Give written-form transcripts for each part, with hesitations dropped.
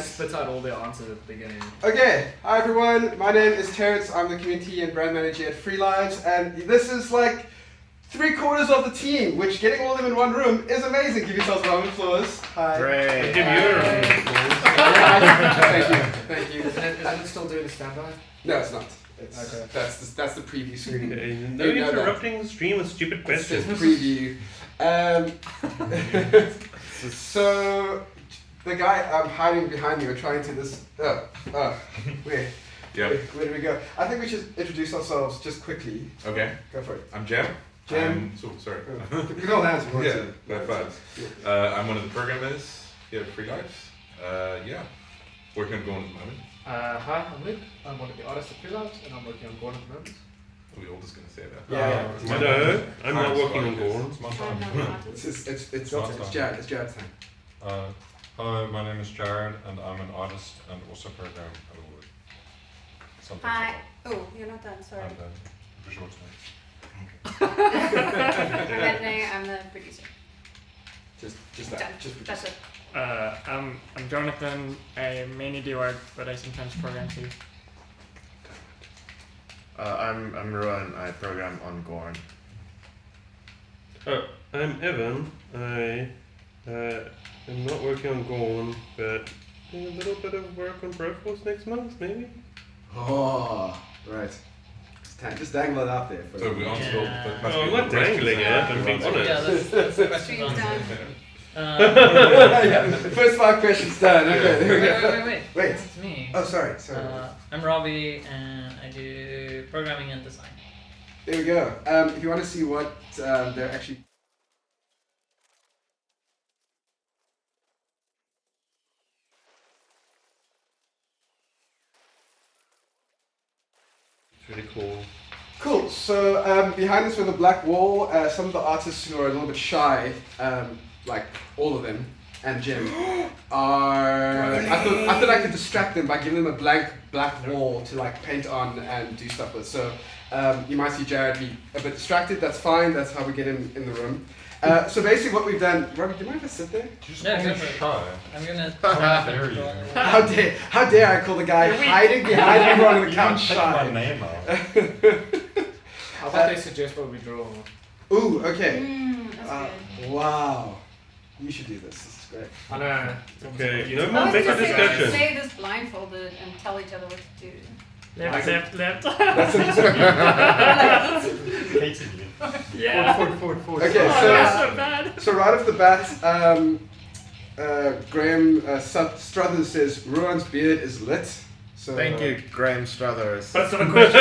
Spits out all their answers at the beginning. Okay, hi everyone, my name is Terrence, I'm the community and brand manager at Free Lives, and this is like 3/4 of the team, which getting all of them in one room is amazing. Give yourselves a round of applause. Hi. Great. Give you a round of applause. Thank you. Isn't it still doing a standby? No, it's not. It's, Okay. That's the preview screen. Okay, no You know interrupting the stream with stupid It's questions. just preview. So the guy hiding behind me, we're trying to this. Where? Yeah. Where do we go? I think we should introduce ourselves just quickly. Okay. Go for it. I'm Jem. Jem. Sorry. We can all answer. Yeah, that's fine. I'm one of the programmers here at Free Lives. Yeah. Working on Gorn at the moment. Hi, I'm Luke. I'm one of the artists at Free Lives, and I'm working on Gorn at the moment. We're all just gonna say that. Yeah. No, I'm not working on Gorn. It's my time. It's Your turn. Jared's time. Hello, my name is Jared, and I'm an artist and also program a little bit. Sometimes Hi. Oh, you're not done, sorry. I'm the visual team. Bethany, I'm the producer. Just Done. that. Just That's it. I'm Jonathan. I mainly do art, but I sometimes program too. I'm Ruan. I program on Gorn. I'm Evan. I am not working on Gorn, but doing a little bit of work on Broforce next month, maybe? Oh, right. Just dangle it out there. For So we answered all the Oh, I'm not dangling it, I'm being honest. Yeah, that's the question. Stream's done. Yeah, the first 5 questions done. Okay, there we go. Wait. Wait. It's me. Oh, sorry. I'm Robbie, and I do programming and design. There we go. If you want to see what they're actually. It's really cool. Cool. So behind us with a black wall, some of the artists who are a little bit shy, like all of them, and Jim, are. I thought I could distract them by giving them a blank black wall to like paint on and do stuff with. So you might see Jared be a bit distracted. That's fine. That's how we get him in the room. So basically, what we've done. Robbie, do you mind if I sit there? Yeah, go for it. I'm gonna. Dare you? How dare I call the guy hiding behind everyone on the couch Take my shy? name out. How about they suggest what we draw? Ooh, okay. That's good. Wow. You should do this. This is great. I know. Okay, no I more was bigger just saying, discussion. say this blindfolded and tell each other what to do. Left. Hating you. Yeah. Forward. Okay, Oh, that's so bad. so right off the bat, Graham Struthers says Ruan's beard is lit. So Thank you, Graham Struthers. But some questions.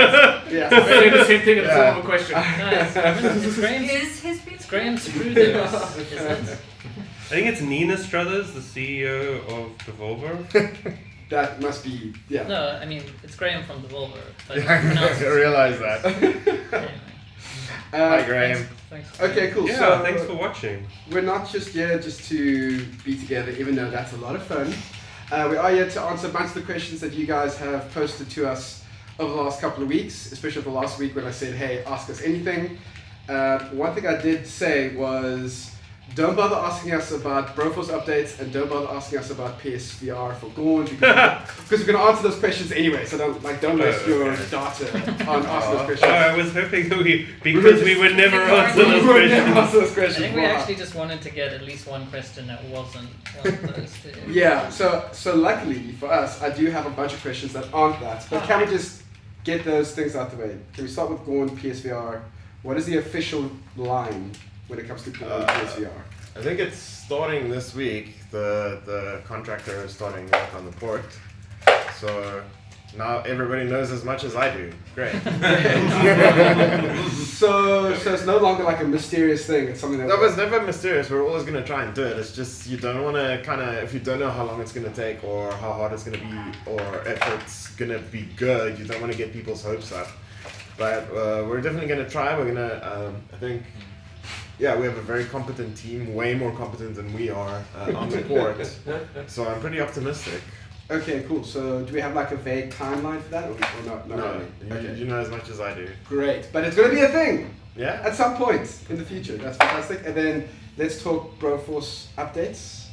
Yeah. Say the same thing in the Yeah. form of a question. Nice. It's Graham's. Is his beard? It's Graham's Cruisers, isn't it? I think it's Nina Struthers, the CEO of Devolver. That must be No, I mean it's Graham from Devolver. But I pronounced it realize that. anyway. Hi, Graham. Thanks. Okay, cool. Yeah, so thanks for watching. we're not just here just to be together, even though that's a lot of fun. We are here to answer a bunch of the questions that you guys have posted to us over the last couple of weeks, especially the last week when I said, hey, ask us anything. One thing I did say was, don't bother asking us about Broforce updates and don't bother asking us about PSVR for Gorn because we're going to answer those questions anyway, so don't waste your data on asking those Oh, questions. I was hoping that because we would never answer those We would never questions. answer those I questions. think we Wow. actually just wanted to get at least one question that wasn't one of those two. Yeah, so luckily for us, I do have a bunch of questions that aren't that. But can we just get those things out the way? Can we start with Gorn PSVR? What is the official line when it comes to Gorn PSVR? I think it's starting this week. The contractor is starting work on the port. So now everybody knows as much as I do. Great. So it's no longer like a mysterious thing. It's something that That was never mysterious. We're always going to try and do it. It's just you don't want to if you don't know how long it's going to take or how hard it's going to be or if it's going to be good, you don't want to get people's hopes up. But we're definitely going to try. We're going to, I think, we have a very competent team, way more competent than we are on the port. So I'm pretty optimistic. Okay, cool. So do we have like a vague timeline for that, or not? Not No, really. you, Okay. you know as much as I do. Great, but it's going to be a thing Yeah. at some point in the future. That's fantastic. And then let's talk Broforce updates.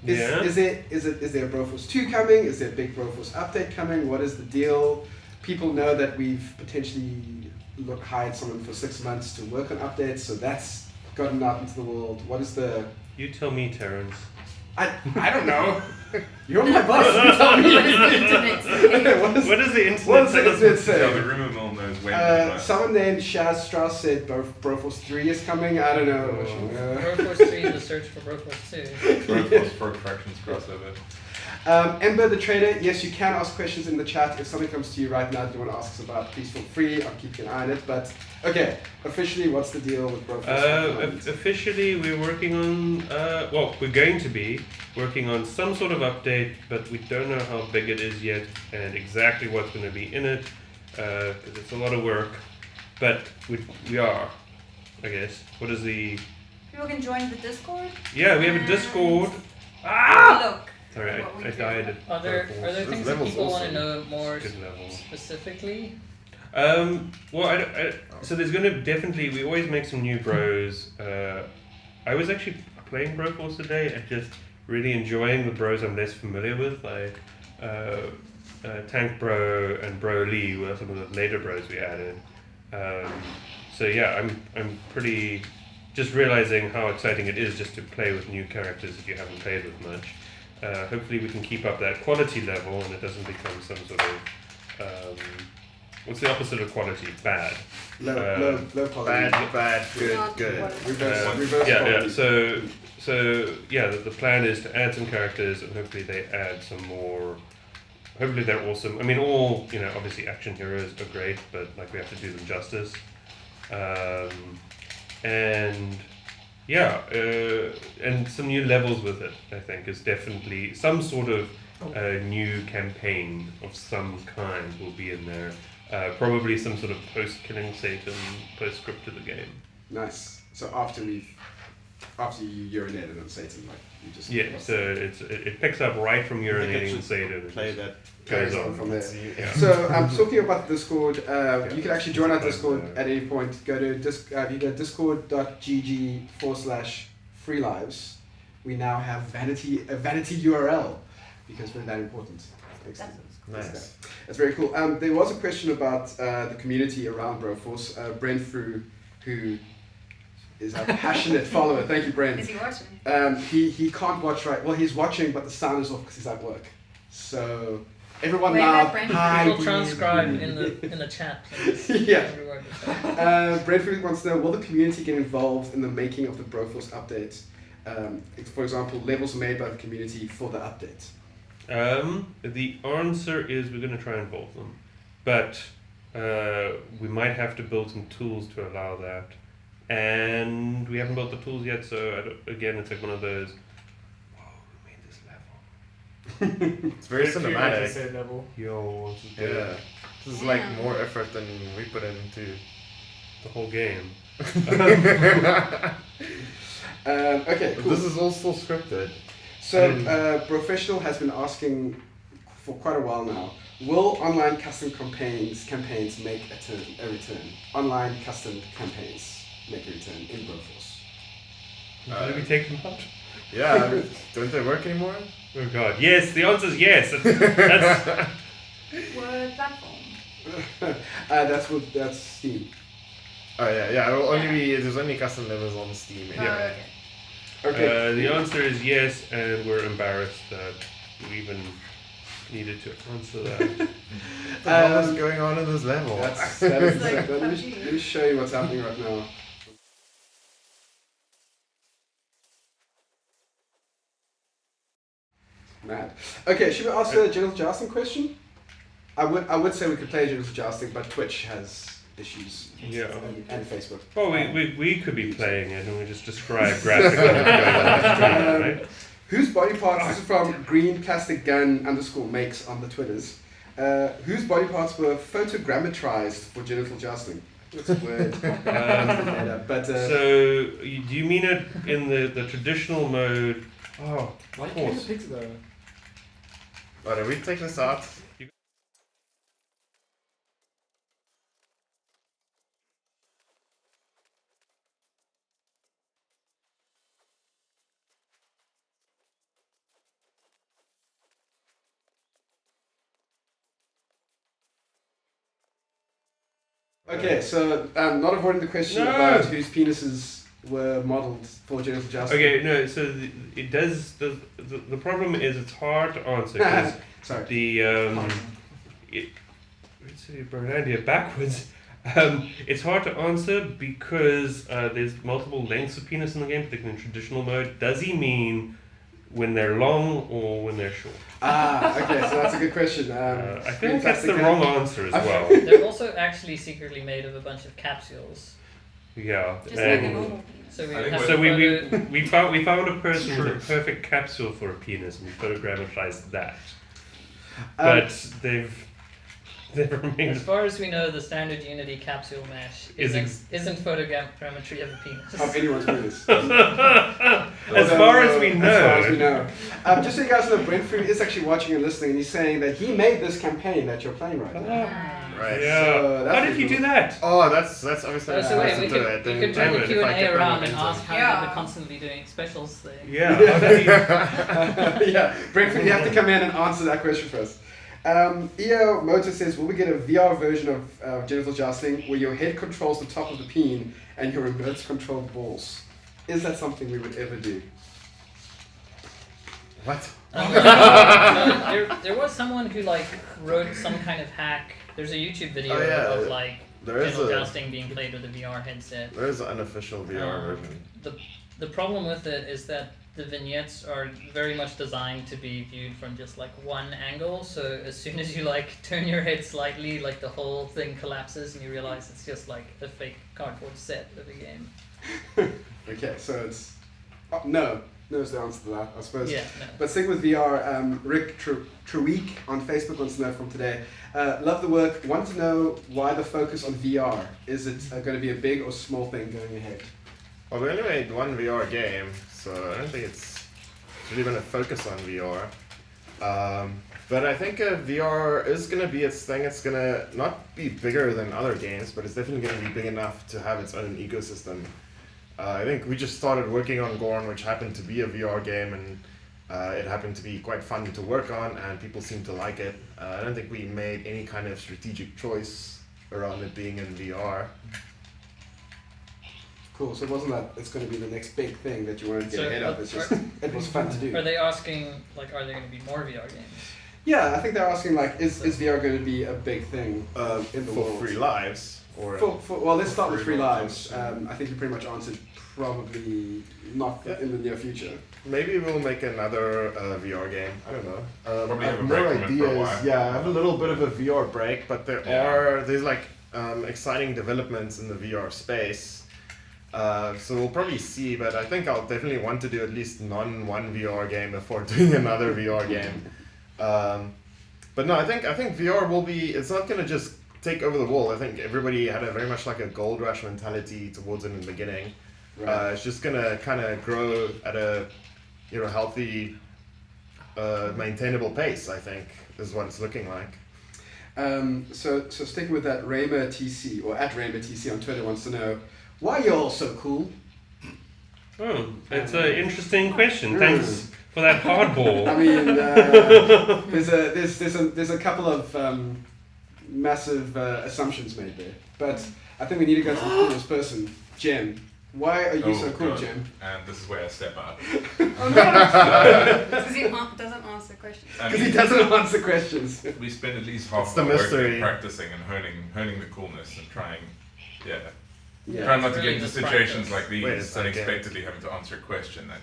Is there a Broforce 2 coming? Is there a big Broforce update coming? What is the deal? People know that we've potentially hired someone for 6 months to work on updates, so that's gotten out into the world. What is the... You tell me, Terrence. I don't know. You're my boss. You tell me. What does the internet What does the say? internet say? Yeah, the rumor mill knows way more than Someone named Shaz Strauss said Broforce 3 is coming. I don't know. Broforce 3 is the search for Broforce 2. Broforce for Fractions crossover. Ember the Trader, yes, you can ask questions in the chat. If something comes to you right now that you want to ask us about, please feel free. I'll keep an eye on it. But, okay, officially, what's the deal with Broforce? Officially, we're working on, we're going to be working on some sort of update, but we don't know how big it is yet and exactly what's going to be in it, because it's a lot of work. But we are, I guess. What is the... People can join the Discord. Yeah, we have a and Discord. Look. Sorry, what we I do. died at Are there Broforce. things that level's people want to awesome. know more Good level. specifically? So there's going to definitely, we always make some new bros. I was actually playing Broforce today and just really enjoying the bros I'm less familiar with, like Tank Bro and Bro Lee were some of the later bros we added. So yeah, I'm pretty just realizing how exciting it is just to play with new characters that you haven't played with much. Hopefully we can keep up that quality level and it doesn't become some sort of what's the opposite of quality? Bad. Low quality. Bad, good, Not good. quality. Reverse Yeah, quality. So yeah, the plan is to add some characters and hopefully they add some more. Hopefully they're awesome. I mean, all obviously action heroes are great, but like we have to do them justice. And yeah, and some new levels with it. I think is definitely some sort of new campaign of some kind will be in there. Probably some sort of post-killing Satan postscript to the game. Nice. So after you urinated on Satan, like you just So it picks up right from urinating on Satan. and Play just that. carries goes on from there. Yeah. So I'm talking about the Discord. You can actually join our Discord at any point. Go to you go discord.gg/freelives. We now have a vanity URL because we're that important. Thanks to Nice. That's very cool. There was a question about the community around Broforce. Brent Frew, who is a passionate follower. Thank you, Brent. Is he watching? He can't watch right. Well, he's watching, but the sound is off because he's at work. So everyone Wait, now, let Brent- hi. We'll transcribe in the chat. Please. Yeah. Every word you say. Brentford wants to know, will the community get involved in the making of the Broforce update? For example, levels made by the community for the update. The answer is we're going to try and involve them, but we might have to build some tools to allow that, and we haven't built the tools yet. So again, it's like one of those. Whoa, we made this level. It's very If you like to cinematic. say level. Yo, this is Yeah. good. This is like Yeah. more effort than we put into. The whole game. Okay, But cool. this is also scripted. So, Professional has been asking for quite a while now, will online custom campaigns make a return? Online custom campaigns make a return in Broforce? Did we take them out? Yeah, I mean, don't they work anymore? Oh god, yes. The answer is yes. That's What platform? That's Steam. Oh yeah. It will only be there's only custom levels on Steam. Oh, Anyway. okay. Okay. the answer is yes, and we're embarrassed that we even needed to answer that. What the hell is going on in this level? That is, It's like let PUBG. me show you what's happening right now. Mad. Okay, should we ask a Genital Jousting question? I would say we could play Genital Jousting, but Twitch has issues. Yeah. And Facebook. Well, we could be playing it and we just describe graphically what's going on the screen, right? Whose body parts, this is from Green Plastic Gun _ makes on the Twitters. Whose body parts were photogrammetrized for genital jousting? That's a word. But So, do you mean it in the traditional mode? Oh, Why of can't the course. pigs though? But if we take this out, Okay, so not avoiding the question No. about whose penises were modeled for genital jousting. Okay, no. So it does. The problem is it's hard to answer because Sorry. the let's see, Berlandia backwards. It's hard to answer because there's multiple lengths of penis in the game, particularly in traditional mode. Does he mean when they're long or when they're short? Okay, so that's a good question. I feel like that's fantastic. the wrong answer as well. They're also actually secretly made of a bunch of capsules. Yeah. Just like a and- normal penis. So we I would think have So to we found a person with a perfect capsule for a penis and we photogrammetrized that. But they've remained. As far as we know, the standard Unity capsule mesh Is isn't photogrammetry of a penis. Of anyone's penis. As far as we know. As far as we know. Just so you guys know, Brent Freeman is actually watching and listening, and he's saying that he made this campaign that you're playing right now. right? Yeah. So that's How did you cool. do that? Oh, that's obviously. So wait, we to do could, it. we Then could turn I the would, Q if and I A kept around on and ask how Yeah. you're constantly doing specials thing. Yeah. How did you- Yeah, Brentford, you have to come in and answer that question first. EO Motor says, will we get a VR version of genital jousting where your head controls the top of the peen and your remotes control the balls? Is that something we would ever do? What? There was someone who like wrote some kind of hack. There's a YouTube video Oh, yeah. of like There is genital a jousting being played with a VR headset. there is an unofficial VR version. The problem with it is that the vignettes are very much designed to be viewed from just like one angle. So as soon as you like turn your head slightly, like the whole thing collapses and you realize it's just like a fake cardboard set of a game. Okay, so it's... no is the answer to that, I suppose. Yeah, no. But sticking with VR, Rick Treweek on Facebook wants to know from today. Love the work. Want to know why the focus on VR? Is it going to be a big or small thing going ahead? Well, we only made one VR game, so I don't think it's really going to focus on VR. But I think VR is going to be its thing. It's going to not be bigger than other games, but it's definitely going to be big enough to have its own ecosystem. I think we just started working on Gorn, which happened to be a VR game, and it happened to be quite fun to work on, and people seem to like it. I don't think we made any kind of strategic choice around it being in VR. Cool, so it wasn't that it's going to be the next big thing that you wanted to get So, ahead of, it's just, it was fun to do. Are they asking like, are there going to be more VR games? Yeah, I think they're asking like, is VR going to be a big thing in the For world? free lives, or Well, let's start with Free Free Lives. Lives. I think you pretty much answered probably not Yeah. in the near future. maybe we'll make another VR game. I don't know. Probably I have a have break more from it for a ideas. while. Yeah, I have a little bit of a VR break, but Yeah. there's like exciting developments in the VR space. So we'll probably see, but I think I'll definitely want to do at least one VR game before doing another VR game. But no, I think VR will be. It's not gonna just take over the world. I think everybody had a very much like a gold rush mentality towards it in the beginning. It's just gonna kind of grow at a healthy, maintainable pace. I think is what it's looking like. So sticking with that, Raymer TC or at Raymer TC on Twitter wants to know why you're all so cool. Oh, that's an interesting question. Thanks for that hardball. I mean, there's a couple of massive assumptions made there, but I think we need to go to the coolest person, Jem. Why are you so cool, God. Jem? And this is where I step up. Oh no! Because he doesn't answer questions. I Because he mean, doesn't answer questions. we spend at least half It's of the our work mystery. practicing and honing the coolness and trying, Yeah. trying not it's to really get into just situations practice. like these, Wait, it's okay. unexpectedly having to answer a question that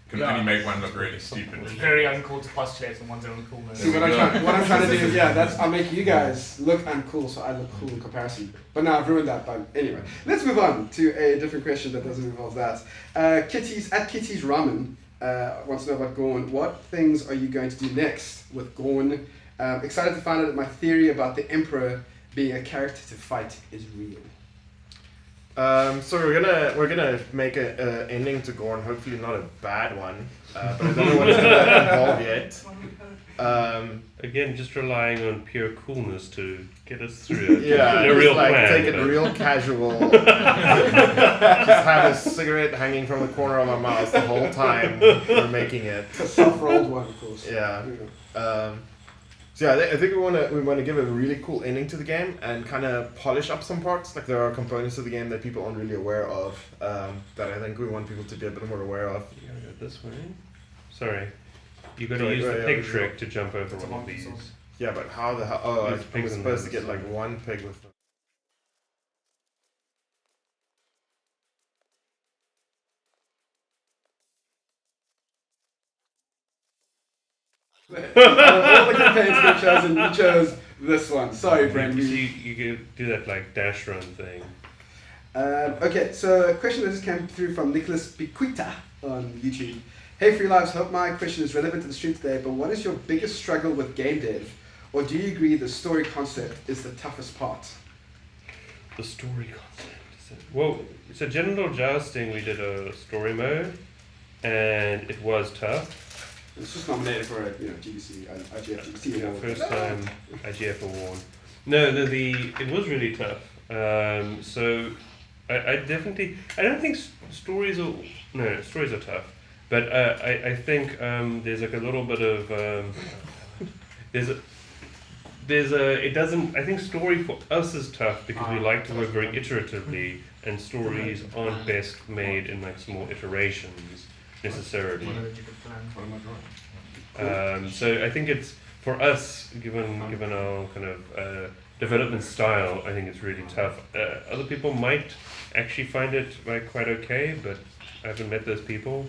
can Yeah. only make one look really stupid. It's very uncool to postulate on one's own coolness. See, what I'm trying to do is, I'll make you guys look uncool so I look cool in comparison. But now I've ruined that, but anyway. Let's move on to a different question that doesn't involve that. Kitty's Ramen wants to know about Gorn. What things are you going to do next with Gorn? Excited to find out that my theory about the Emperor being a character to fight is real. So we're gonna make a ending to Gorn, hopefully not a bad one, but I don't know what it's gonna involve yet. Again, just relying on pure coolness to get us through it. Yeah, no just real like plan. take it but- real casual. Just have a cigarette hanging from the corner of my mouth the whole time we're making it. A self-rolled one, of course. Yeah. So yeah, I think we wanna give a really cool ending to the game and kind of polish up some parts. Like there are components of the game that people aren't really aware of that I think we want people to be a bit more aware of. You gotta go this way. Sorry. You gotta Right, use right, the yeah, pig yeah. trick to jump over It's a one of monkey these. sword. Yeah, but how the hell? Oh, There's I'm pigs in supposed to there, get like so- one pig with. All the campaigns were chosen. You chose this one. Sorry, Brent. You see, you could do that like dash run thing. Okay, so a question that just came through from Nicholas Biquita on YouTube. Hey, Free Lives, hope my question is relevant to the stream today, but what is your biggest struggle with game dev? Or do you agree the story concept is the toughest part? The story concept. Well, so General Jousting, we did a story mode, and it was tough. It's just nominated for a GDC, IGF GDC Yeah, award. first time IGF award. No, it was really tough. So I definitely, I don't think stories are tough, but I think there's like a little bit of I think story for us is tough because we like to work very iteratively, and stories aren't best made in like small iterations necessarily. Whether you could plan. So I think it's for us, given our kind of development style, I think it's really tough. Other people might actually find it like quite okay, but I haven't met those people.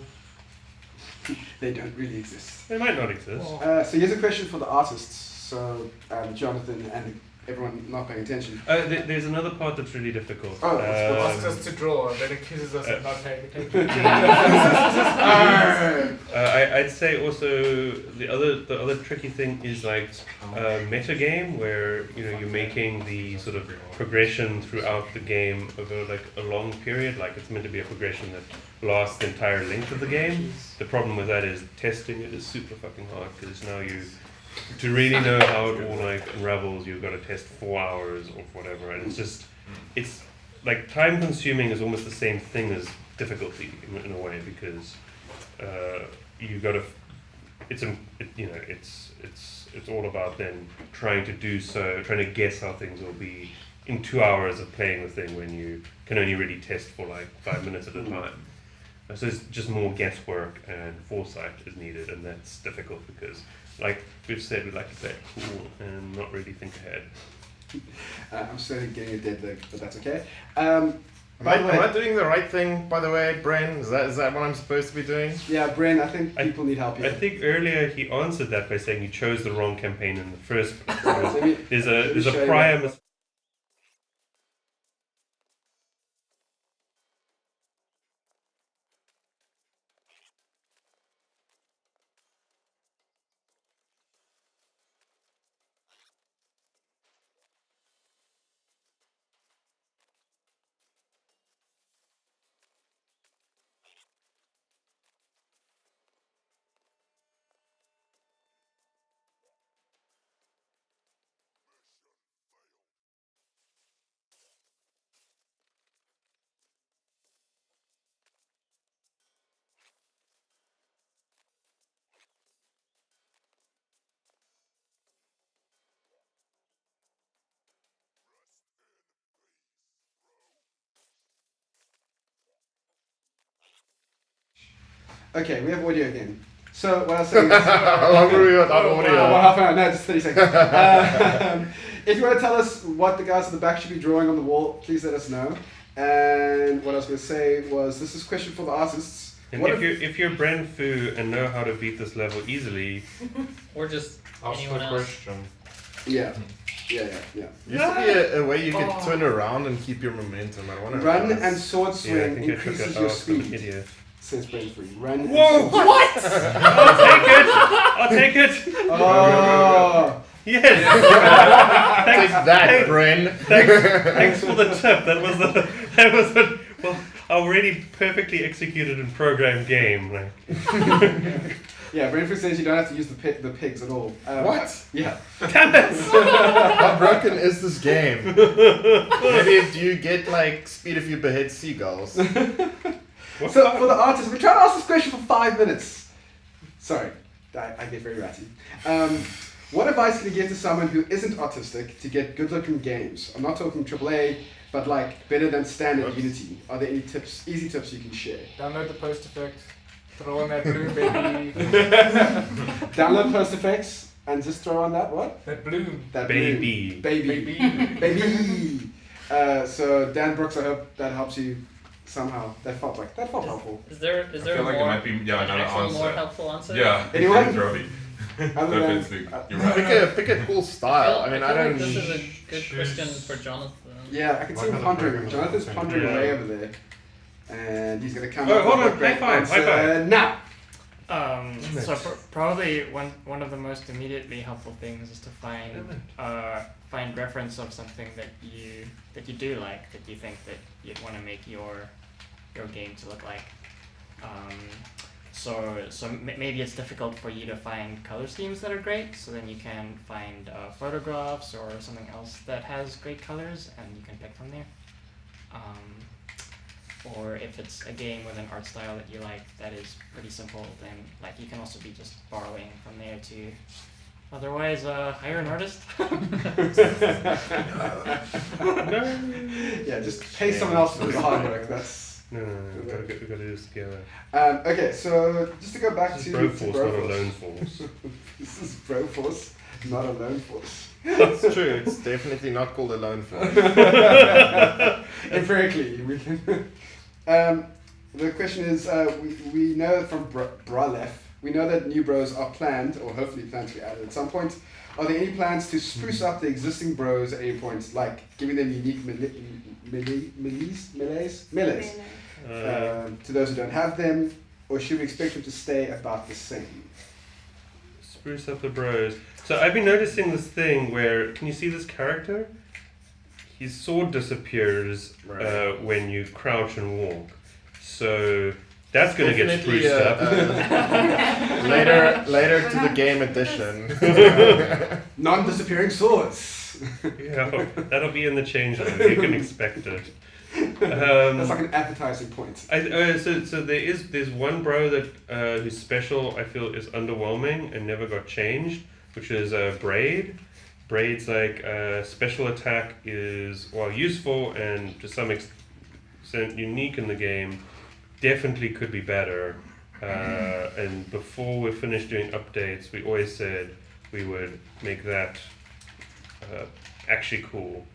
They don't really exist. They might not exist. So here's a question for the artists. So Jonathan and everyone not paying attention. There's another part that's really difficult. Oh, that's Asks us to draw, then accuses us of not paying attention. I'd say also the other tricky thing is like meta game, where you're making the sort of progression throughout the game over like a long period. Like it's meant to be a progression that lasts the entire length of the game. The problem with that is testing it is super fucking hard, because now to really know how it all like unravels, you've got to test 4 hours or whatever, and it's like time consuming is almost the same thing as difficulty in a way, because you got to it's all about then trying to guess how things will be in 2 hours of playing the thing when you can only really test for like 5 minutes at a time. So it's just more guesswork and foresight is needed, and that's difficult because, like we've said, we like to play it cool and not really think ahead. I'm slowly getting a dead leg, but that's okay. Am I doing the right thing, by the way, Bren? Is that what I'm supposed to be doing? Yeah, Bren, I think people need help here. I think earlier he answered that by saying you chose the wrong campaign in the first place. Let me There's show a you prior that. mistake. Okay, we have audio again. So what I was saying is, How long were we without audio? well, half an hour, no, just 30 seconds. If you want to tell us what the guys at the back should be drawing on the wall, please let us know. And what I was going to say was, this is a question for the artists. And What if you're Bren Fu and know how to beat this level easily, Or just Ask anyone the else. question. Yeah. Used to be a way you could turn around and keep your momentum. I wonder. Run and sword yeah, I swing think I took increases it your off. I'm an speed, idiot. says Brent Free. Run and Whoa! sword- What? I'll take it. Oh! Yes. Take that, Bren. Thanks for the tip. That was the already perfectly executed and programmed game. Like, Yeah, Brentford says you don't have to use the pigs at all. What? Yeah. How broken is this game? Maybe do you get like speed if you behead seagulls? So for the artists, we're trying to ask this question for 5 minutes. Sorry, I get very ratty. What advice can you give to someone who isn't autistic to get good-looking games? I'm not talking AAA, but like better than standard Unity. Are there any tips, easy tips you can share? Download the post effect. Throw on that blue baby. Download Post Effects and just throw on that what? That blue. That Baby. Baby. Baby. So Dan Brooks, I hope that helps you somehow. That felt helpful. Is there I feel a like it more might be another actual more answer. helpful answer? Yeah. Anyone? It's Robbie. Other than, You're right. Pick a cool I style. I mean, I feel don't. like this is a good question for Jonathan. yeah, I can see him pondering. Jonathan's pondering Yeah. away over there, and he's gonna come. Oh, up hold with a on, great high five, answer now. So probably one of the most immediately helpful things is to find reference of something that you do like, that you think that you'd want to make your game to look like. Maybe it's difficult for you to find color schemes that are great, so then you can find photographs or something else that has great colors, and you can pick from there. Or if it's a game with an art style that you like that is pretty simple, then like you can also be just borrowing from there too. Otherwise, hire an artist. Yeah, just pay someone else to do the hard work. That's no, we gotta do this together. okay. So just to go back This to is Broforce, not a Broforce. lone force. This is Broforce, not a lone force. It's true. It's definitely not called a lone force. Empirically, we can. The question is, we know from Bralef, we know that new bros are planned, or hopefully planned to be added at some point. Are there any plans to spruce up the existing bros at any point, like giving them unique melees to those who don't have them, or should we expect them to stay about the same? Spruce up the bros. So I've been noticing this thing where, can you see this character? His sword disappears when you crouch and walk. So that's going to get Definitely, spruced up. later to the game edition. Non-disappearing swords. Yeah, that'll be in the change room. You can expect it. That's like an advertising point. So there's one bro that whose special I feel is underwhelming and never got changed, which is Braid. Braid's like special attack is useful and to some extent unique in the game. Definitely could be better. And before we're finished doing updates, we always said we would make that actually cool.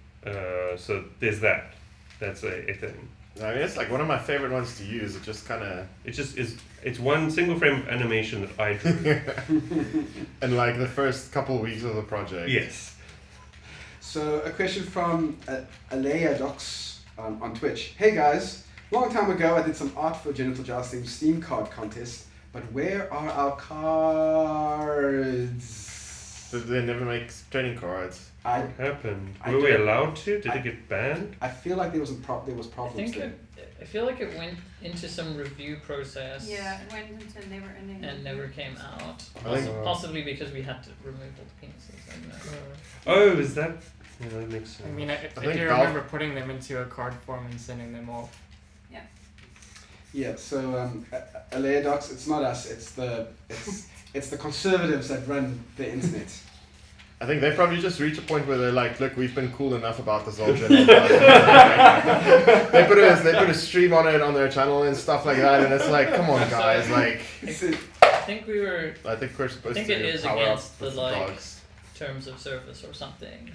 So there's that. That's a thing. I mean, it's like one of my favorite ones to use. It just kind of. It's one single frame of animation that I drew. And like the first couple weeks of the project. Yes. So a question from Alea Docs on Twitch. Hey guys, long time ago I did some art for Genital Jousting Steam card contest, but where are our cards? Did they never make trading cards? What happened? I Were we don't- allowed to? Did it get banned? I feel like there was problems there. I feel like it went into some review process. Yeah, it went into never ending. And never came out. I think- Possibly because we had to remove all the penises. I don't know. Oh, is that? Yeah, that makes sense. I mean, I do think remember putting them into a card form and sending them off. Yeah, so Alea Docs, it's not us, it's the conservatives that run the internet. I think they probably just reach a point where they're like, look, we've been cool enough about this whole Genital they put a stream on it on their channel and stuff like that, and it's like, come on guys, like. I think we were. I think we're supposed I think to it is power against up the with like dogs. terms of service or something,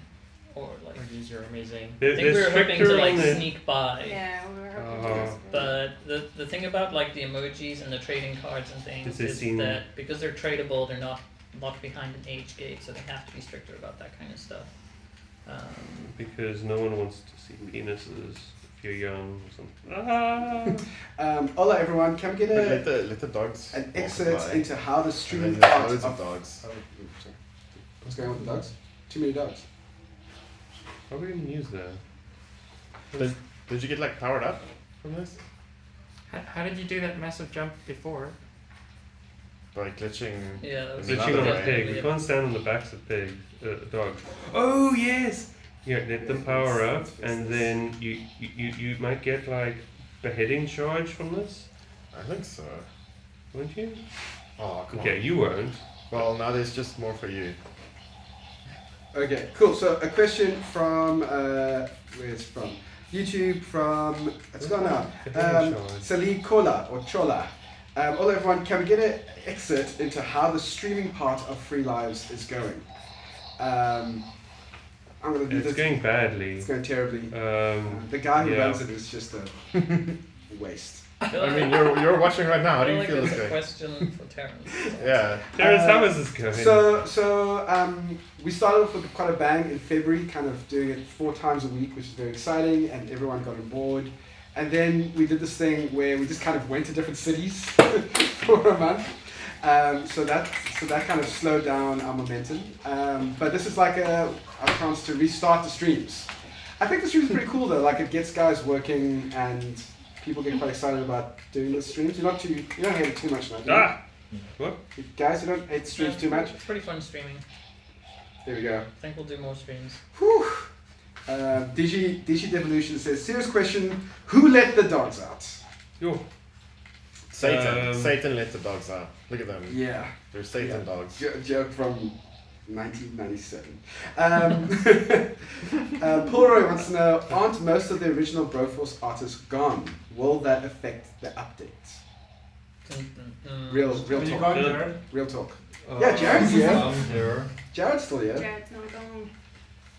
or like. Or use your amazing. I think we were hoping to like sneak by. Yeah, we were hoping Oh. to. But the thing about like the emojis and the trading cards and things Does it is seem- that because they're tradable, they're not locked behind an age gate, so they have to be stricter about that kind of stuff. Because no one wants to see penises if you're young or something. Hola everyone, can we get Let the dogs. an walk excerpt by. into how the And stream then there's part loads of of dogs. Oh, sorry. What's going on with the dogs? Too many dogs. How are we gonna use that? Did you get like powered up from this? How did you do that massive jump before? By glitching. Yeah, that was Glitching Another on a way. pig. We can't stand on the backs of dogs. Oh yes. Yeah, let them power up, and then you might get like beheading charge from this, I think so. won't you? Oh, come Okay, on. you won't. Well, now there's just more for you. Okay, cool. So a question from where's it from? YouTube from it's gone now. Beheading charge. Sali Kola or Chola. Hello everyone, can we get an exit into how the streaming part of Free Lives is going? I'm gonna do It's this. going badly. It's going terribly. The guy who yeah. runs it is just a waste. I mean, you're watching right now. How do you feel that's this a guy? question for Terrence. Yeah. Terrence, how is this going? So we started off with quite a bang in February, kind of doing it 4 times a week, which is very exciting, and everyone got on board. And then we did this thing where we just kind of went to different cities for a month. So that kind of slowed down our momentum. But this is like a chance to restart the streams. I think the stream is pretty cool though. Like it gets guys working and people get quite excited about doing the streams. You don't hate it too much now, do you? Ah! What? Guys, you don't hate streams too much? It's pretty fun streaming. There we go. I think we'll do more streams. Whew. DG Devolution says, serious question, who let the dogs out? Yo. Satan. Satan let the dogs out. Look at them. Yeah. They're Satan Yeah. dogs. Joke from 1997. Paul wants to know, aren't most of the original Broforce artists gone? Will that affect the updates? Real Are you talk. gone, Jared? Real talk. Yeah, Jared's here. I'm here. Jared's still here. Jared's not gone.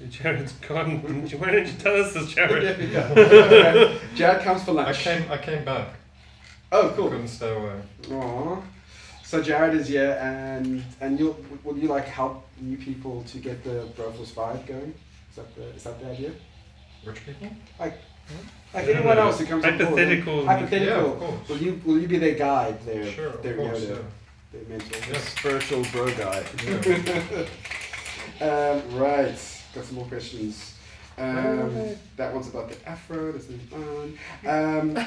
Jared's gone. Why don't you tell us this, Jared? Yeah. Jared comes for I lunch. came back. Oh, cool. Couldn't stay away. Aww. So Jared is here, and will you like help new people to get the Broforce vibe going? Is that the idea? Which people? Like anyone else who comes on board. Hypothetical. Hypothetical. Yeah, of course. Will you be their guide, their Sure, of their course, Yoda, yeah. their mentor? The spiritual bro guy. Yeah. Right. Got some more questions. That one's about the afro. Let's move on. Another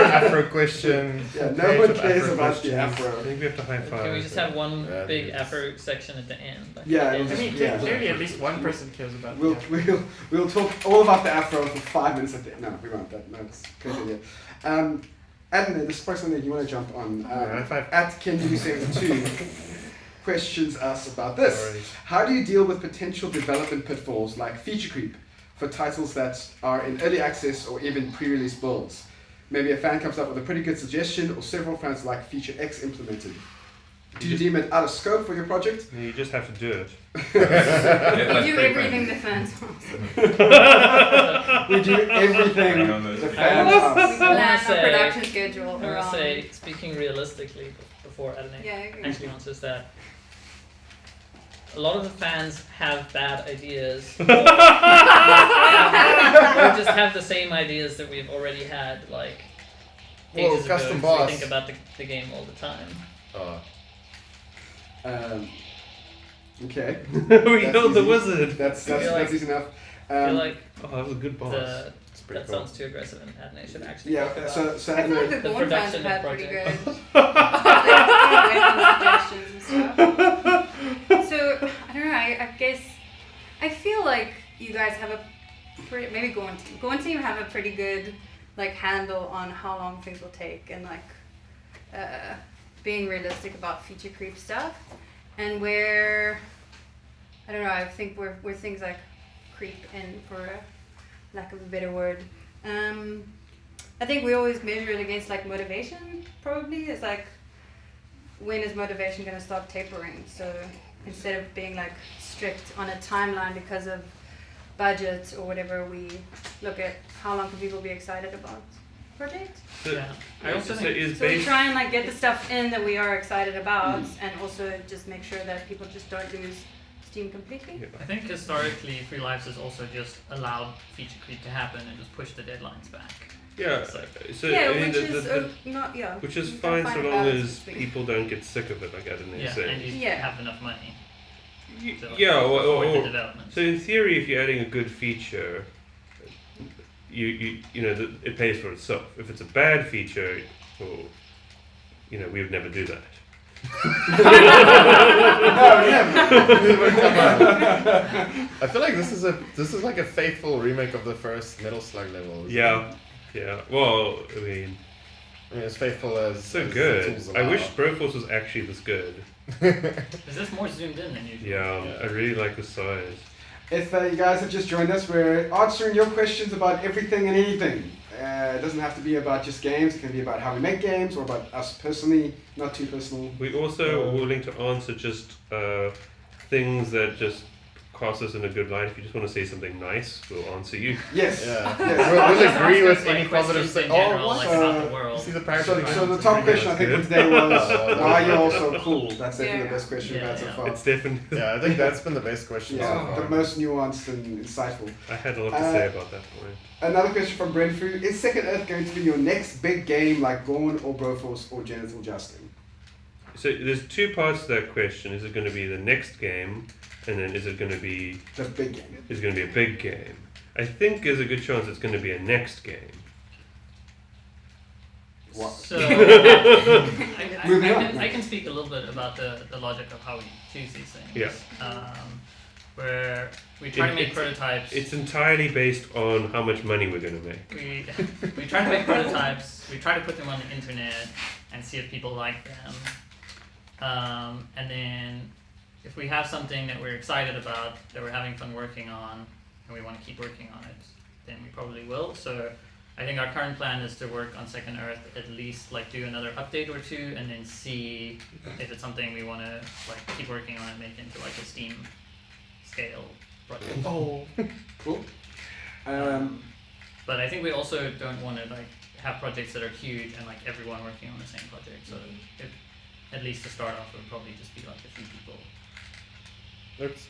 Afro question. Yeah, no Page one of cares Afro about the questions. I afro. think we have to high five. Can we just have one Yeah, big it is. Afro section at the end? Like Yeah, the it'll I end? mean, Yeah. clearly at least one person cares about We'll talk all about the afro for 5 minutes at the end. No, we won't. No, it's crazy idea. Adam, this person that you want to jump on. High five. At Kenji72 questions us about this. Sorry. How do you deal with potential development pitfalls like feature creep for titles that are in early access or even pre-release builds? Maybe a fan comes up with a pretty good suggestion, or several fans like feature X implemented. Do you deem it out of scope for your project? You just have to do it. We do everything the fans want. We do everything Hang on, the there's- fans We ask. plan our say- production schedule I'm gonna around. say, speaking realistically, before Adonai Yeah, I agree. actually answers that, a lot of the fans have bad ideas. or just have the same ideas that we've already had, like Whoa, ages ago. custom 'cause boss. We think about the game all the time. Okay. We That's killed the easy. wizard. That's feel like- easy enough. I feel like Oh, that was a good boss. that pretty cool. sounds too aggressive, and Adonai should actually Yeah. talk about. So I feel like Adonai, the The Gorn fans production have had of pretty good project. suggestions and stuff. So I don't know. I guess I feel like you guys have a pretty, maybe Gorn team have a pretty good like handle on how long things will take and like being realistic about feature creep stuff, and where I don't know. I think where things like creep in, for lack of a better word. I think we always measure it against like motivation. Probably it's like, when is motivation going to start tapering? So instead of being like strict on a timeline because of budget or whatever, we look at how long can people be excited about project. So, Yeah. I also so think- is So we based. try and like get the stuff in that we are excited about, and also just make sure that people just don't lose steam completely. Yeah. I think historically, Free Lives has also just allowed feature creep to happen and just pushed the deadlines back. Yeah. So- So Yeah, I mean, which the, is the, not which is you can fine so find a long balance as between- people don't get sick of it, like Adam Yeah, said. and you Yeah. have enough money. to Yeah, afford the or development. so in theory, if you're adding a good feature, you know, it pays for itself. If it's a bad feature, well, you know, we would never do that. I feel like this is like a faithful remake of the first Metal Slug level. isn't Yeah, yeah. Well, I mean, as faithful as so as the good. tools I allow. wish Broforce was actually this good. Is this more zoomed in than usual? Yeah, I really like the size. If you guys have just joined us, we're answering your questions about everything and anything. It doesn't have to be about just games. It can be about how we make games or about us personally, not too personal. We also are willing to answer just things that just cast us in a good light. If you just want to say something nice, we'll answer you. Yes. Yeah. Yes. We'll agree with Like any positive questions thing. in general, Oh, like what? about the world. See the So, parachute. so the top question I think for today was, Oh, why are you okay. all so cool? That's definitely Yeah. the best question we've had so Yeah, far. It's definitely. Yeah, I think that's been the best question so Yeah, far. the most nuanced and insightful. I had a lot to say about that point. Another question from Brentford. Is Second Earth going to be your next big game like Gorn or Broforce or Genital Justin? So there's two parts to that question. Is it going to be the next game, and then is it going to be The big game. is it going to be a big game? I think there's a good chance it's going to be a next game. What? So Moving on. I can speak a little bit about the logic of how we choose these things. Yeah. Where we try to make It's- prototypes. It's entirely based on how much money we're going to make. We try to make prototypes. We try to put them on the internet and see if people like them. And then if we have something that we're excited about, that we're having fun working on, and we want to keep working on it, then we probably will. So I think our current plan is to work on Second Earth, at least like do another update or two, and then see if it's something we want to like keep working on and make into like a Steam scale project. Oh. Cool. But I think we also don't want to like have projects that are huge and like everyone working on the same project. So it, at least to start off, it would probably just be like a few people. Oops.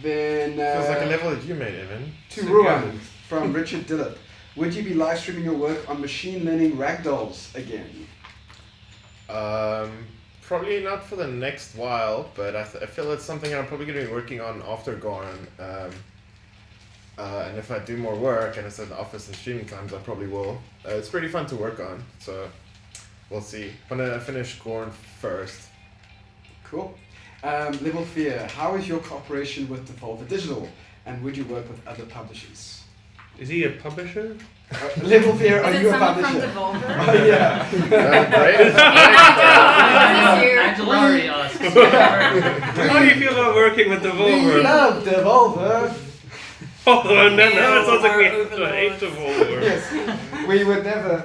Then Feels like a level that you made, Evan. to Ruan from Richard Dillip. Would you be live streaming your work on machine learning ragdolls again? Probably not for the next while, but I feel it's something I'm probably going to be working on after Gorn. And if I do more work and it's at the office and streaming times, I probably will. It's pretty fun to work on, so we'll see. I'm going to finish Gorn first. Cool. Level Fear, how is your cooperation with Devolver Digital? And would you work with other publishers? Is he a publisher? Level Fear, are Is you it a someone from publisher? Devolver? Oh, yeah. Great. This year. Angela already asked. How do you feel about working with We Devolver? love Devolver. Oh, no, now it sounds like we Overlords. hate Devolver. Yes. We would never.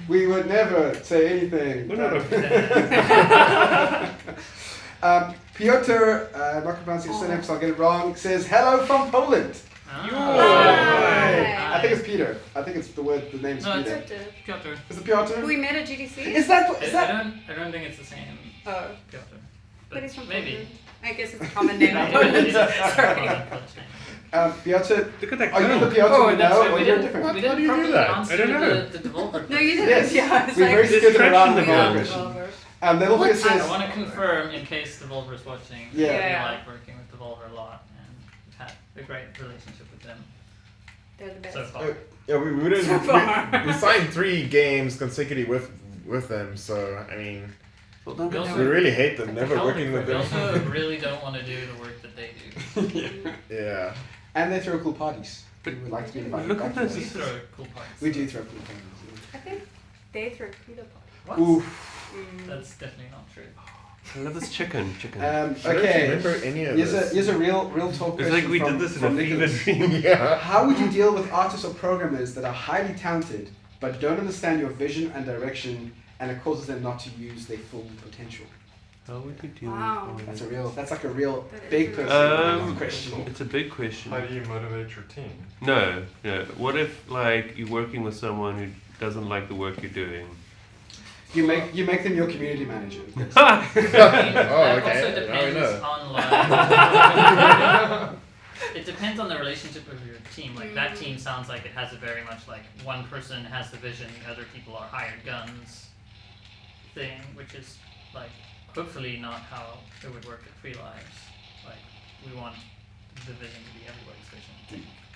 We would never say anything. We're not Piotr, I'm not pronouncing his surname, so I'll get it wrong, says hello from Poland. Hi. I think it's Peter. I think it's the name is No, Peter. it's Piotr. Is it Piotr? Who we met at GDC? Is that? I don't think it's the same Oh, Piotr. but he's from maybe. Poland. I guess it's a common name in Poland. Sorry. Piotr, Look at that are you the girl. Piotr Oh, we and that's know, why or we you're didn't, different? we didn't do you do properly that? answer I don't know. the Devolver No, you didn't. Yes. Yeah, it's We like very skittered around the yeah, question. Devolver. Level Fear I says, want to confirm, in case Devolver is watching, Yeah. that Yeah. we like working with Devolver a lot, and we've had a great relationship with them They're the best. so far. Yeah, we didn't. So far. We signed 3 games consecutive with them, so I mean, We we also, really hate them. Never working with we them. also really don't want to do the work that they do. Yeah. and they throw cool parties. We would like to be invited Look back at to this. We those. throw cool parties. We do throw cool parties. I think they throw pita What? Ooh. That's definitely not true. I love this chicken. I don't Okay. remember any of Here's this. a real talk It's question like we from, did this in a from fever Nicholas. dream. Yeah. How would you deal with artists or programmers that are highly talented but don't understand your vision and direction, and it causes them not to use their full potential? How would you deal Wow. with That's like a real That is big really person question. It's a big question. How do you motivate your team? No. What if like you're working with someone who doesn't like the work you're doing? You make them your community manager. I mean, Oh, that okay. also Now we depends know. on like. It depends on the relationship of your team. Like that team sounds like it has a very much like one person has the vision, the other people are hired guns thing, which is like hopefully not how it would work at Free Lives. Like we want the vision to be everybody's vision.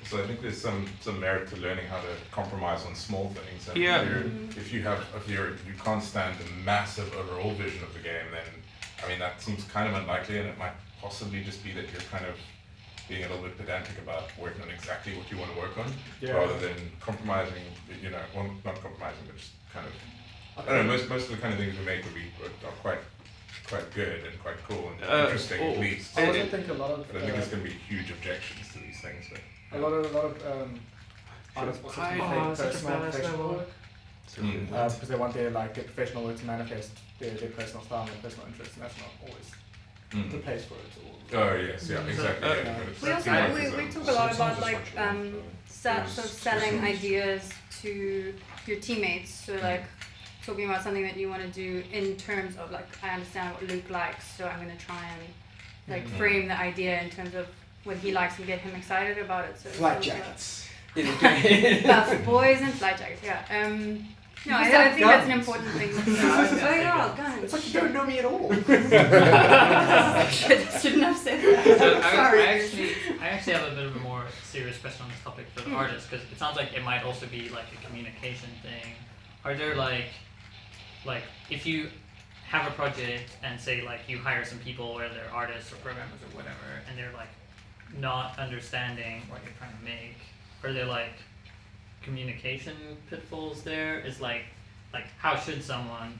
So I think there's some merit to learning how to compromise on small things. And Yeah. if you can't stand the massive overall vision of the game, then I mean that seems kind of unlikely, and it might possibly just be that you're kind of being a little bit pedantic about working on exactly what you want to work on, rather than compromising. Well, not compromising, but just kind of. I don't know. Most of the kind of things we make are quite good and quite cool and interesting at least. I also think a lot of. But I think there's going to be huge objections to these things. But, a lot of artists also create personal professional work because they want their professional work to manifest their personal style and their personal interests, and that's not always the place for it. Oh yes, yeah, exactly. We also we talk a lot about sort of selling ideas to your teammates. So talking about something that you want to do in terms of I understand what Luke likes, so I'm going to try and frame the idea in terms of what he likes and get him excited about it. So Flight jackets. Buff boys and flight jackets. Yeah. No, I think that's an important thing. Oh yeah, guns. It's like you don't know me at all. Shouldn't have said that. So Sorry. I actually have a bit of a more serious question on this topic for the artists, because it sounds like it might also be a communication thing. Are there if you have a project and say you hire some people, whether they're artists or programmers or whatever, and they're not understanding what you're trying to make, are there communication pitfalls there? Is how should someone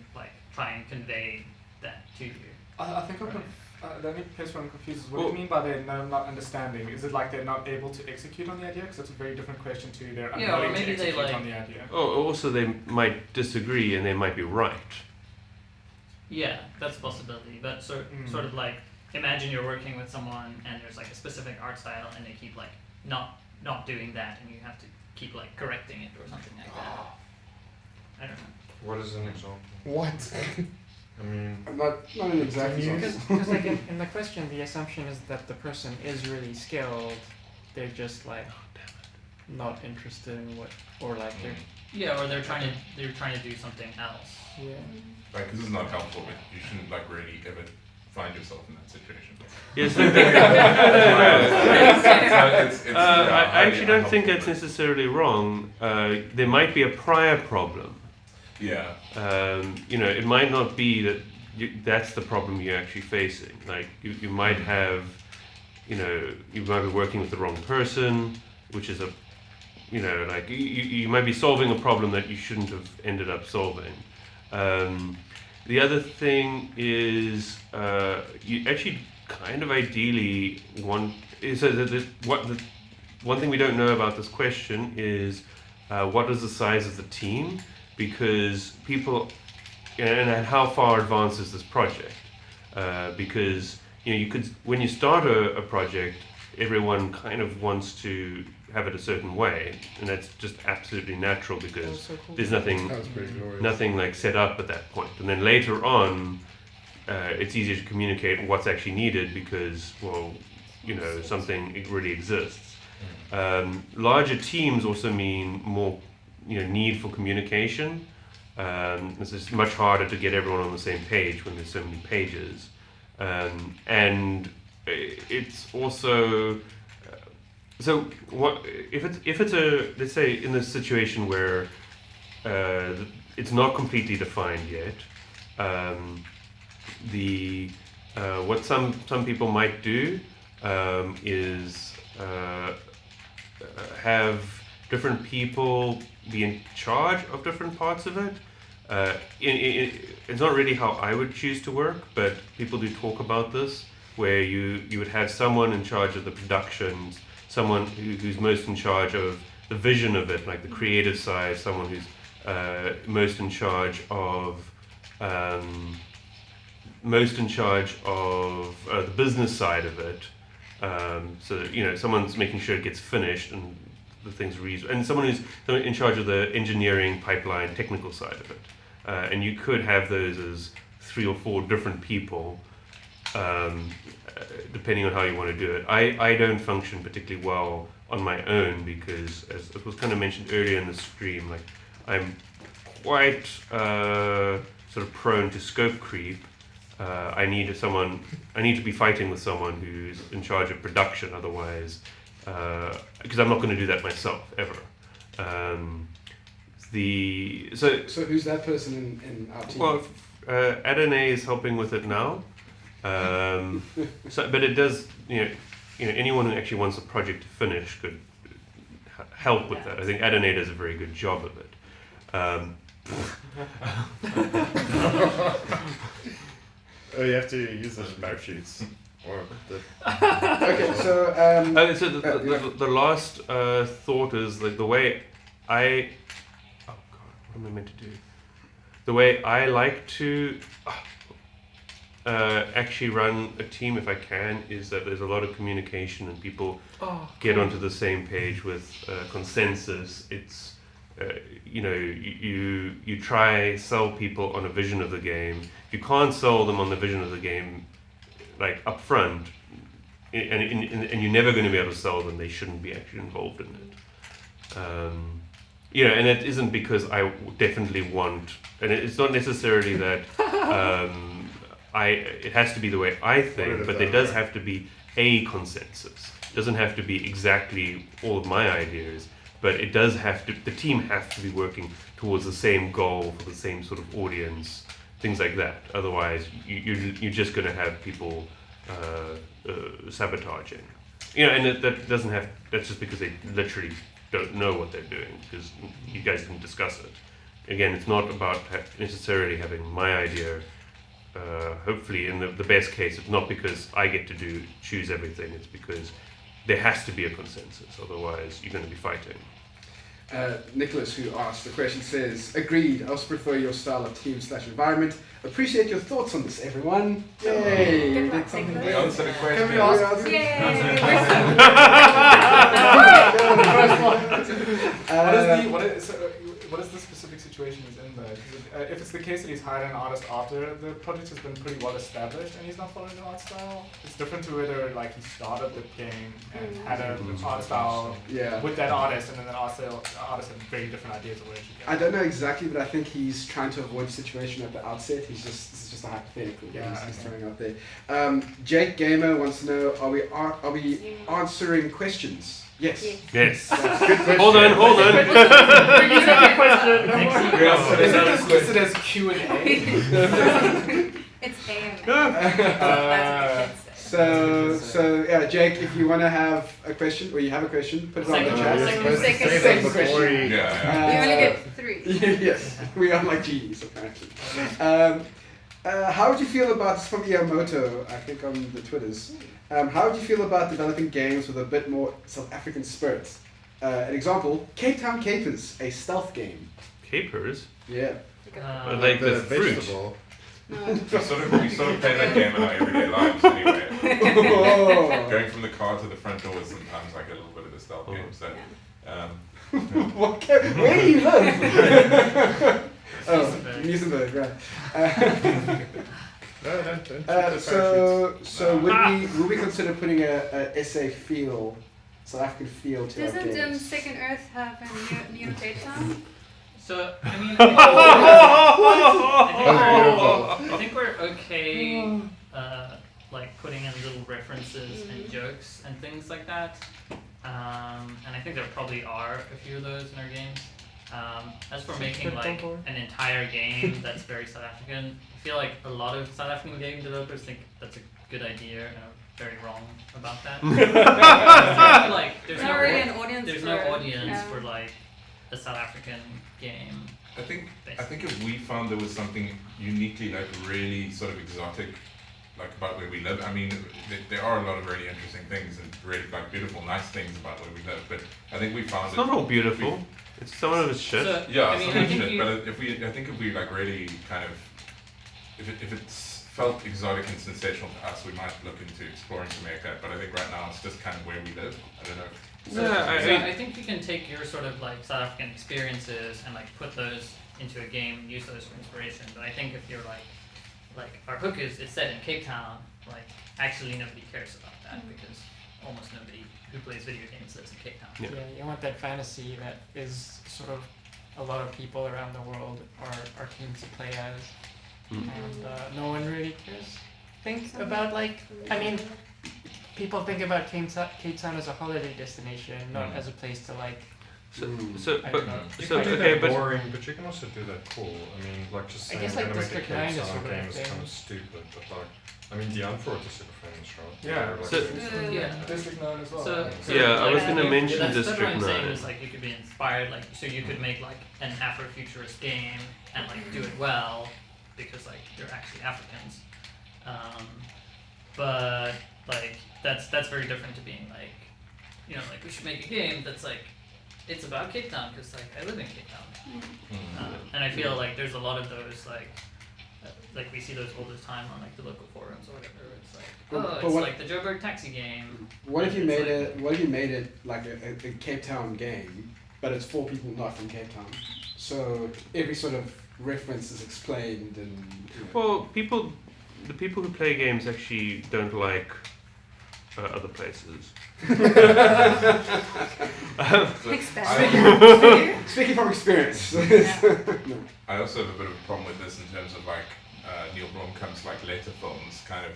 try and convey that to you? I think the only place where I'm confused is what do you mean by they're not understanding? Is it they're not able to execute on the idea? Because that's a very different question to they're unwilling to execute on the idea. Oh, also they might disagree and they might be right. Yeah, that's a possibility. But sort of imagine you're working with someone and there's a specific art style and they keep not doing that, and you have to keep correcting it or something like that. I don't know. What is an example? What? I mean, not an exact Because in the question, the assumption is that the person is really skilled. They're just not interested in what, or they're or they're trying to do something else. yeah. Right, this is not helpful, but you shouldn't really ever find yourself in that situation. Yes, I I actually don't think that's necessarily wrong. There might be a prior problem. Yeah. It might not be that that's the problem you're actually facing. You might have, you might be working with the wrong person, which is you might be solving a problem that you shouldn't have ended up solving. The other thing is you actually kind of ideally want one thing we don't know about this question is what is the size of the team, because people and how far advanced is this project, because you could, when you start a project, everyone kind of wants to have it a certain way, and that's just absolutely natural because there's nothing set up at that point. And then later on, it's easier to communicate what's actually needed because, something really exists. Larger teams also mean more, need for communication. This is much harder to get everyone on the same page when there's so many pages, and it's also. So what if it's let's say in this situation where it's not completely defined yet, what some people might do is have different people be in charge of different parts of it. It's not really how I would choose to work, but people do talk about this, where you would have someone in charge of the productions, someone who's most in charge of the vision of it, like the creative side, someone who's most in charge of the business side of it. So that, someone's making sure it gets finished and the thing's and someone who's in charge of the engineering pipeline technical side of it. And you could have those as 3 or 4 different people, depending on how you want to do it. I don't function particularly well on my own because, as it was kind of mentioned earlier in the stream, I'm quite sort of prone to scope creep. I need to be fighting with someone who's in charge of production, otherwise because I'm not going to do that myself ever. So who's that person in our team? Well, Adonai is helping with it now. But it does, anyone who actually wants a project to finish could help with that. I think Adonai does a very good job of it. Oh, you have to use the spread sheets. Or Okay, so the last thought is like the way I. Oh God, what am I meant to do? The way I like to actually run a team, if I can, is that there's a lot of communication and people get onto the same page with consensus. It's you try sell people on a vision of the game. If you can't sell them on the vision of the game, like up front, and you're never going to be able to sell them, they shouldn't be actually involved in it. And it isn't because I definitely want, and it's not necessarily that it has to be the way I think, but there does have to be a consensus. It doesn't have to be exactly all of my ideas, but it does have to, the team has to be working towards the same goal for the same sort of audience, things like that. Otherwise, you're just going to have people sabotaging. And that doesn't have, that's just because they literally don't know what they're doing, because you guys didn't discuss it. Again, it's not about necessarily having my idea. Hopefully, in the best case, it's not because I get to choose everything, it's because there has to be a consensus, otherwise you're going to be fighting. Nicholas, who asked the question, says, agreed, I also prefer your style of team/environment. Appreciate your thoughts on this, everyone. Yay! Good We luck, did something Nicholas. great. We answered a question. Can we answer? What is the specific situation he's in there? 'Cause if it's the case that he's hired an artist after the project has been pretty well established and he's not following the art style, it's different to whether like he started the game and had an art style with that artist, and then the artist had very different ideas of where it should go. I don't know exactly, but I think he's trying to avoid the situation at the outset. This is just a hypothetical he's throwing out there. Jake Gamer wants to know, are we answering questions? Yes. Yes. Good question. Hold on. It's listed as Q&A. It's AMA. So yeah, Jake, if you want to have a question, or you have a question, put it on the chat. Second question. You only get 3. Yes, we are like genies apparently. How would you feel about this from Iamoto, I think on the Twitters? How would you feel about developing games with a bit more South African spirit? An example, Cape Town Capers, a stealth game. Capers? Yeah. Like the fruit. vegetable. No. We sort of play that game in our everyday lives anyway. Going from the car to the front door is sometimes like a little bit of a stealth game. So, Where do you live? Muizenberg, right. No, don't. So would we consider putting a SA feel, South African feel to our Doesn't games? Second Earth have a Neo Cape Town? So, I mean, I think we're okay, like putting in little references and jokes and things like that. And I think there probably are a few of those in our games. As for making like an entire game that's very South African, I feel like a lot of South African game developers think that's a good idea and are very wrong about that. Like, there's Not no really an audience. there's no audience for like a South African game. I think if we found there was something uniquely like really sort of exotic, like about where we live. I mean, there are a lot of really interesting things and really like beautiful, nice things about where we live. But I think we found it's not all beautiful. It's some of it's shit. So, yeah, I mean, some of I it's think shit. you, But if we like really kind of, if it's felt exotic and sensational to us, we might look into exploring to make that. But I think right now it's just kind of where we live. I don't know. I think you can take your sort of like South African experiences and like put those into a game and use those for inspiration. But I think if you're like our hook is it's set in Cape Town, like actually nobody cares about that because almost nobody who plays video games lives in Cape Town. Yeah, you want that fantasy that is sort of a lot of people around the world are keen to play as, and no one really cares. Think about like, I mean, people think about Cape Town as a holiday destination, not as a place to like. So, I but don't know. You so can do okay, that but boring, but you can also do that cool. I mean, like just I saying guess, we're like, gonna make a District Cape 9 is Town sort of game a is thing. kind of stupid, but like, I mean, the Unfort is super famous, right? Yeah. They're, like, So- super- Yeah. District 9 as well. So Yeah, I like, was gonna mention that's what District I'm saying 9. is like you could be inspired, like so you could make like an Afrofuturist game and like do it well because like they're actually Africans, but like that's very different to being like, you know, like we should make a game that's like it's about Cape Town because like I live in Cape Town, and I feel like there's a lot of those like we see those all the time on like the local forums or whatever. It's like But it's what- like the Joburg taxi game. What if you It's made like- it? What if you made it like a Cape Town game, but it's for people not from Cape Town? So every sort of reference is explained, and you know. well, the people who play games actually don't like other places. Speaking from experience. No. I also have a bit of a problem with this in terms of like Neil Blomkamp's like later films. Kind of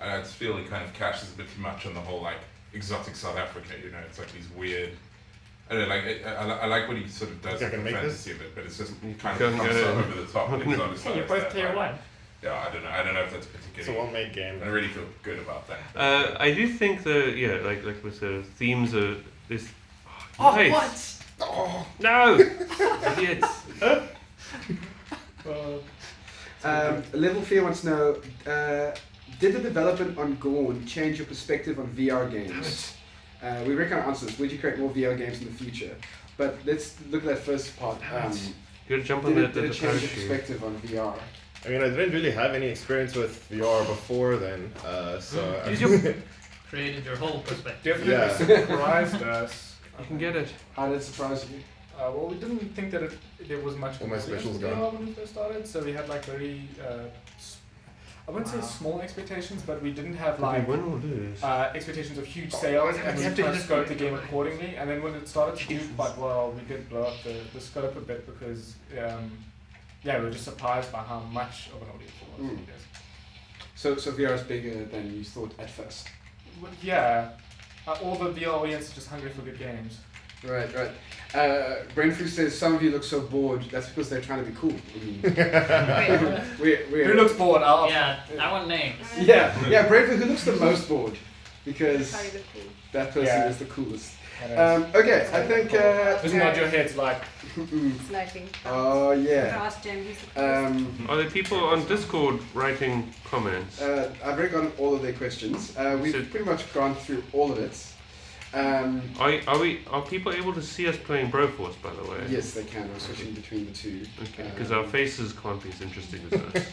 I just feel he kind of cashes a bit too much on the whole like exotic South Africa. You know, it's like these weird. I don't know, like I like what he sort of does Yeah, with can the I make fantasy of it, but it's just kind Go of and comes get so it. over the top. with exotic Hey, South you're both Africa, player like- one. Yeah, I don't know if that's It's a particularly. well-made game. I really feel good about that. I do think like with the themes are this. Oh, nice. what? Oh. No, idiots. Level Fear wants to know: did the development on Gorn change your perspective on VR games? We reckon our answers. Would you create more VR games in the future? But let's look at that first part. You gotta jump on Did the it change your parachute. perspective on VR? I mean, I didn't really have any experience with VR before then, so. Use your- Created your whole perspective. Definitely Yeah. surprised us. You can get it. How did it surprise you? Well, we didn't think that there was much All my competition specials with gone. VR when we first started, so we had like very, I wouldn't say small expectations, but we didn't have like win or lose. expectations of huge sales, and we have to kind of hit it scoped the right game away. accordingly. And then when it started to do quite well, we did blow up the scope a bit because, yeah, we were just surprised by how much of an audience it was. Mm. I guess. So VR is bigger than you thought at first. Well, yeah, all the VR audience is just hungry for good games. Right. Brainfreak says some of you look so bored. That's because they're trying to be cool. I mean, we're Who looks bored? Yeah, I want names. Yeah. Brainfreak, who looks the most bored? Because that person Yeah. is the coolest. And Okay, I think. just nod your heads like. Sniping. Oh yeah. Ask Jim. He's the coolest. Are there people on Discord writing comments? I've already gotten all of their questions. We've So- pretty much gone through all of it. Are people able to see us playing Broforce, by the way? Yes, they can. I'm switching between the two. Okay, because our faces can't be as interesting as us.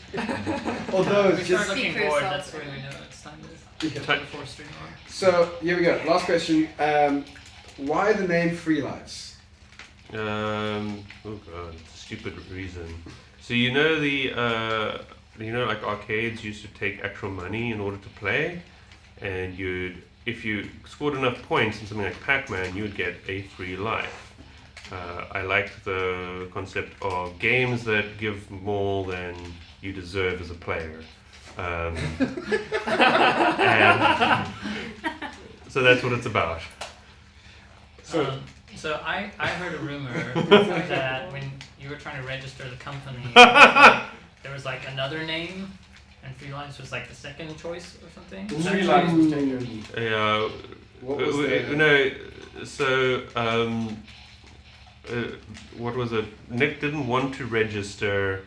Although We it's start just looking Speak for bored, yourself. that's when we know it's time Yeah. to put the fourth string on. So here we go. Last question. Why the name Free Lives? Oh god, stupid reason. So you know like arcades used to take actual money in order to play, and if you scored enough points in something like Pac-Man, you would get a free life. I liked the concept of games that give more than you deserve as a player. And so that's what it's about. So I heard a rumor that when you were trying to register the company, there was like another name, and Free Lives was like the second choice or something. Is that Free true? Lives was taken. Yeah. What was the... No, so what was it? Nick didn't want to register.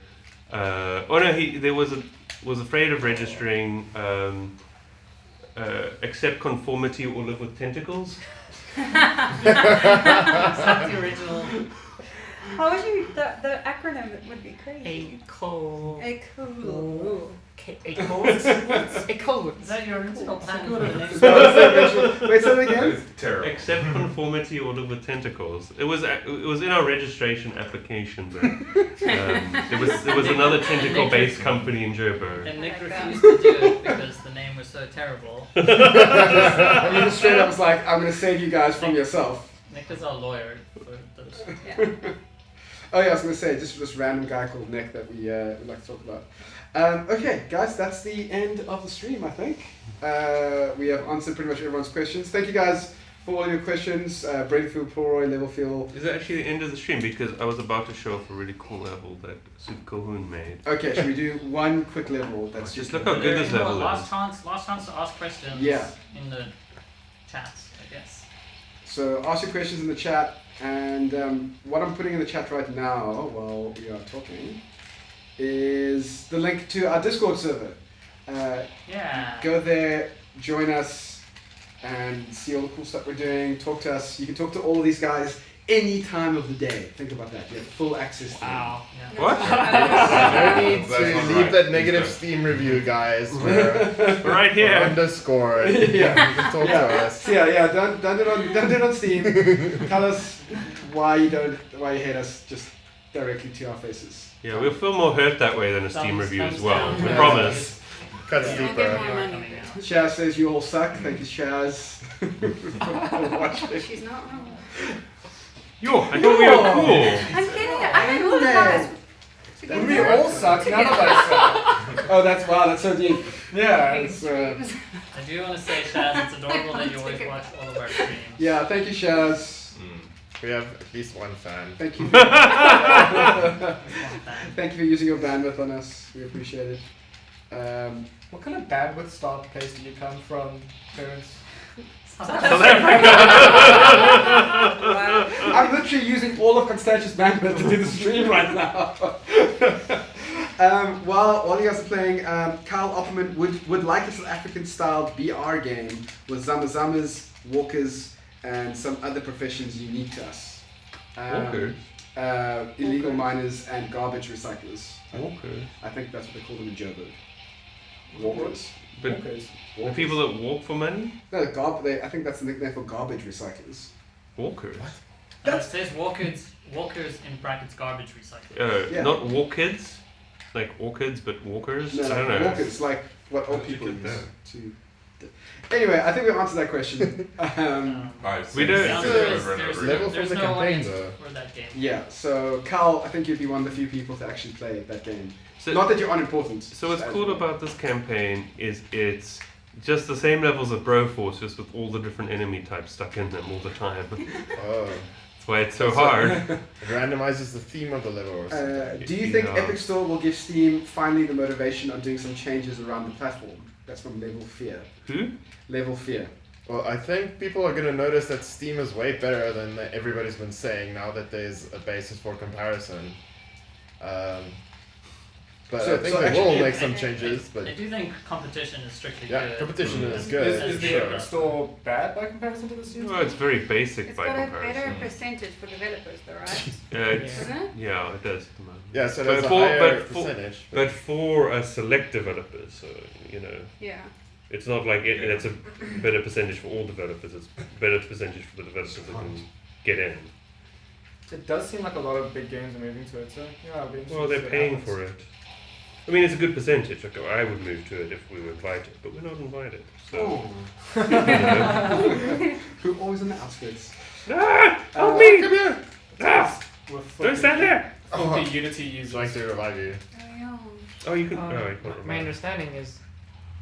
He was afraid of registering. Accept conformity or live with tentacles. Is that the original? How would you? The acronym would be crazy. A cool. A cool. A cold. A cold. Is that your original plan for the name? Wait, say it That again. is terrible. Accept conformity or live with tentacles. It was in our registration application, but there was another tentacle-based company in Joburg. And Nick Oh my God. refused to do it because the name was so terrible. And you just straight up was like, I'm going to save you guys from yourself. Nick is our lawyer for those. Yeah. Oh yeah, I was gonna say just this random guy called Nick that we like to talk about. Okay, guys, that's the end of the stream. I think we have answered pretty much everyone's questions. Thank you guys for all your questions. Brainfield, Ploroy, Levelfield. Is it actually the end of the stream? Because I was about to show off a really cool level that Super Cahoon made. Okay, should we do one quick level? That's Just look how good this level last is. chance to ask questions. Yeah. In the chats, I guess. So ask your questions in the chat, and what I'm putting in the chat right now while we are talking is the link to our Discord server. Yeah. Go there, join us, and see all the cool stuff we're doing. Talk to us. You can talk to all of these guys any time of the day. Think about that. You have full access to them. Wow. Yeah. What? No need That's to not leave right. that negative Steam review, guys. We're Right here. underscore. Yeah. You can talk to us. So yeah. Don't do it on Steam. Tell us why you hate us just directly to our faces. Yeah, we'll feel more hurt that way than a Steam Thumbs- review as thumbs well. down. We Yeah. promise. Cuts Yeah. I'll deeper. get more You are money. coming out. Shaz says you all suck. Thank you, Shaz. for watching. She's not wrong. Yo, I thought we were cool. I'm kidding. I know all of us. We all suck, none of us suck. Oh, that's so deep. Yeah, Big it's, streams. I do want to say, Shaz, it's adorable that you always watch all of our streams. Yeah, thank you, Shaz. We have at least one fan. Thank you. It's one fan. Thank you for using your bandwidth on us. We appreciate it. what kind of bandwidth start place do you come from, Terence? South Africa. I'm literally using all of Constantius' bandwidth to do the stream right now. While you guys are playing, Kyle Opperman would like a South African-styled BR game with Zamazamas, walkers, and some other professions unique to us. Walkers? Illegal miners and garbage recyclers. Walkers. I think that's what they call them in Joburg. Walkers. But Walkers. the people that walk for money? No, I think that's the nickname for garbage recyclers. Walkers. It says walkers in brackets garbage recycling. Yeah. Not walk kids? Like orchids, but walkers? No, I don't know. walkers, like what old How'd you people get use that? to. Anyway, I think we answered that question. I've We seen don't- it Answer over is and there's, over level again. there's for the no campaign, audience though. for that game. Yeah, so Carl, I think you'd be one of the few people to actually play that game. So, Not that you're unimportant. so what's just cool as- about this campaign is it's just the same levels of Broforce, just with all the different enemy types stuck in them all the time. Oh. That's why it's so hard. It randomizes the theme of the level or something. Do you think Yeah. Epic Store will give Steam finally the motivation on doing some changes around the platform? That's from Level Fear. Who? Level Fear. Well, I think people are going to notice that Steam is way better than everybody's been saying now that there's a basis for comparison. But So- I think so they actually- will make some changes. But I do think competition is strictly yeah, good. competition is Is good. the sure. Epic Store bad by comparison to the Steam Well, it's very basic It's by got a comparison. better percentage for developers, though, right? It's, Isn't it? yeah, it does. at the moment. Yeah, so But there's a for- higher but for- percentage. But for select developers, so, you know, Yeah. it's not like it's a better percentage for all developers. It's better percentage for the developers that can get in. It does seem like a lot of big games are moving to it, so yeah, I'll be interested Well, to see they're what paying happens. for it. I mean, it's a good percentage. Like, I would move to it if we were invited, but we're not invited. So, you know. Who always on the outskirts. Ah! Help me! Come here! Ah! With Don't stand there! the Unity I'd users. like to revive you. Oh, yeah. Oh, you can. Um, oh, you can't my remember. understanding is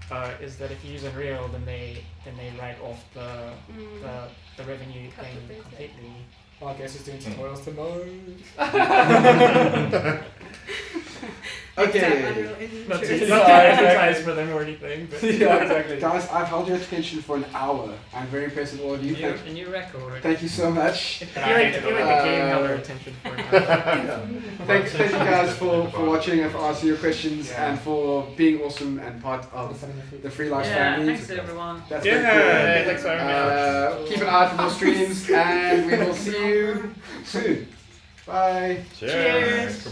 that if you use Unreal, then they write off the revenue Cut thing the base completely. Oh, I guess he's doing tutorials to mode. Okay. Not to Yeah, advertise exactly. for them or anything, but Yeah, exactly. Guys, I've held your attention for an hour. I'm very impressed with all of you. A new record. Thank you so much. I feel like the game held our attention for an hour. Thank you guys for watching and for answering your questions Yeah. and for being awesome and part of the Free Life Yeah, family. thanks everyone. That's Yeah. very cool. Hey, thanks very much. Keep an eye out for more streams and we will see you soon. Bye. Cheers.